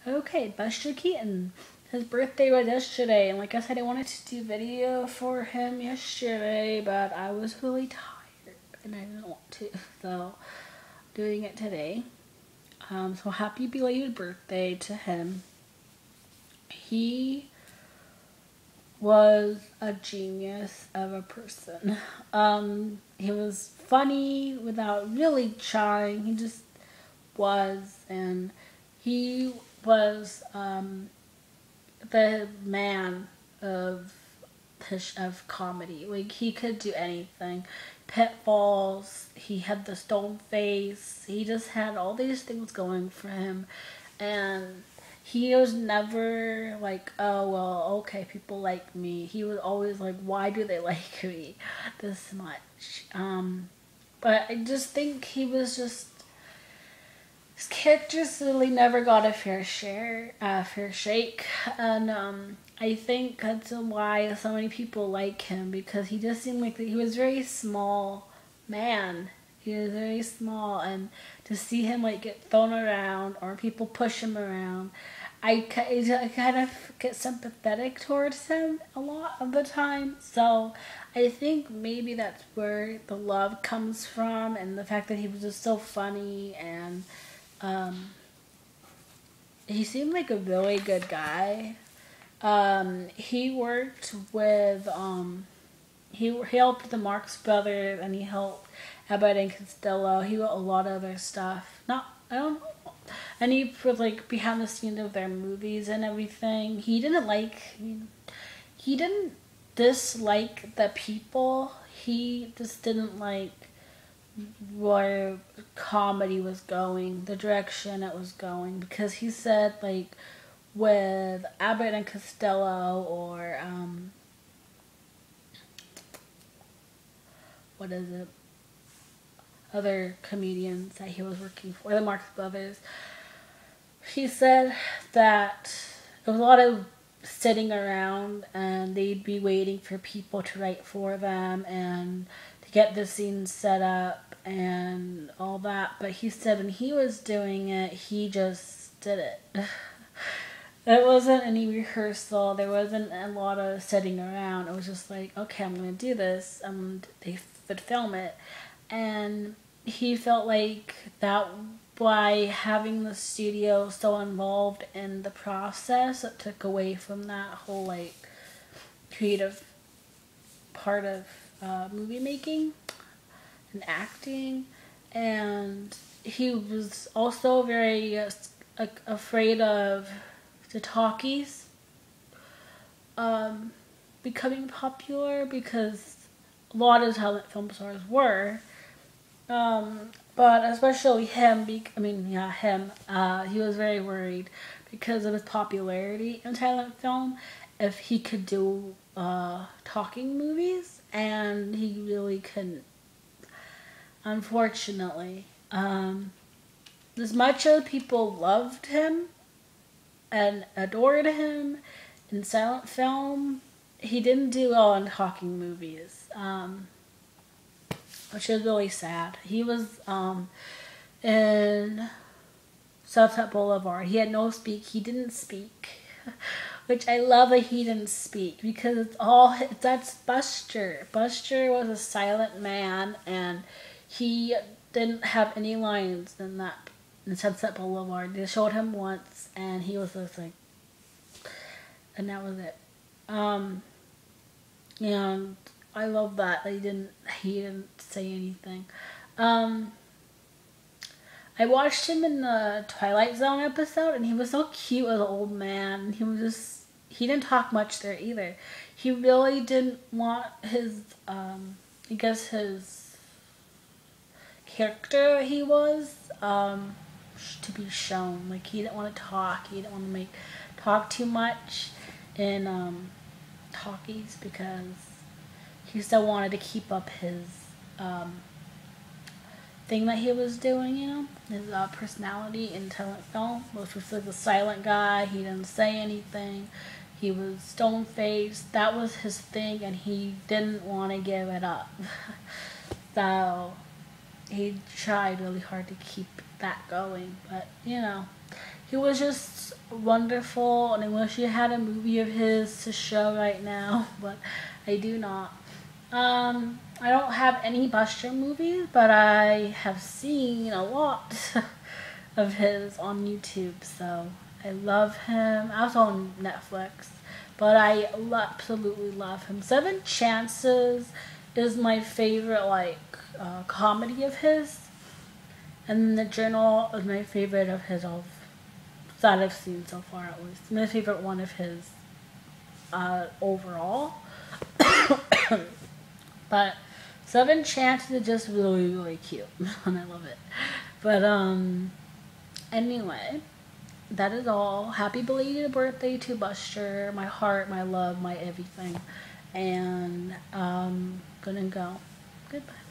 Okay, Buster Keaton. His birthday was yesterday, and like I said, I wanted to do video for him yesterday, but I was really tired and I didn't want to, so doing it today. So happy belated birthday to him. He was a genius of a person. He was funny without really trying. He just was, and he was the man of comedy. Like, he could do anything. Pitfalls. He had the stone face. He just had all these things going for him, and he was never like, oh well, okay, people like me. He was always like, why do they like me this much? But I just think he was just, his characters really never got a fair shake, and I think that's why so many people like him, because he just seemed like he was very small man. He was very small, and to see him like get thrown around or people push him around, I kind of get sympathetic towards him a lot of the time. So I think maybe that's where the love comes from, and the fact that he was just so funny, and um, he seemed like a really good guy. He worked with he helped the Marx Brothers, and he helped Abbott and Costello. He wrote a lot of other stuff. Not I don't know. And he was like behind the scenes of their movies and everything. He didn't dislike the people. He just didn't like where comedy was going, the direction it was going, because he said like with Abbott and Costello, or what is it, other comedians that he was working for, the Marx Brothers, he said that there was a lot of sitting around, and they'd be waiting for people to write for them and to get the scene set up and all that. But he said when he was doing it, he just did it. There wasn't any rehearsal. There wasn't a lot of sitting around. It was just like, okay, I'm going to do this. They would film it. And he felt like that by having the studio so involved in the process, it took away from that whole like creative part of movie making and acting. And he was also very afraid of the talkies becoming popular, because a lot of talent film stars were. But especially him, him, he was very worried because of his popularity in silent film, if he could do talking movies, and he really couldn't, unfortunately. As much as people loved him and adored him in silent film, he didn't do well in talking movies. Which is really sad. He was in Sunset Boulevard. He had no speak. He didn't speak, which I love that he didn't speak, because that's Buster. Buster was a silent man, and he didn't have any lines in Sunset Boulevard. They showed him once, and he was just like, and that was it. And I love that he didn't say anything. I watched him in the Twilight Zone episode, and he was so cute as an old man. He didn't talk much there either. He really didn't want his, his character he was, to be shown. Like, he didn't want to talk. He didn't want to talk too much in talkies, because he still wanted to keep up his thing that he was doing, his personality in talent film, which was like the silent guy. He didn't say anything. He was stone-faced. That was his thing, and he didn't want to give it up. So he tried really hard to keep that going, but he was just wonderful, and I wish I had a movie of his to show right now, but I do not. I don't have any Buster movies, but I have seen a lot of his on YouTube, so I love him. I was on Netflix, but I absolutely love him. Seven Chances is my favorite, like, comedy of his, and The Journal is my favorite of his, of that I've seen so far, at least. My favorite one of his, overall. But Seven Chances is just really, really cute, and I love it. But anyway, that is all. Happy belated birthday to Buster. My heart, my love, my everything. And gonna go. Goodbye.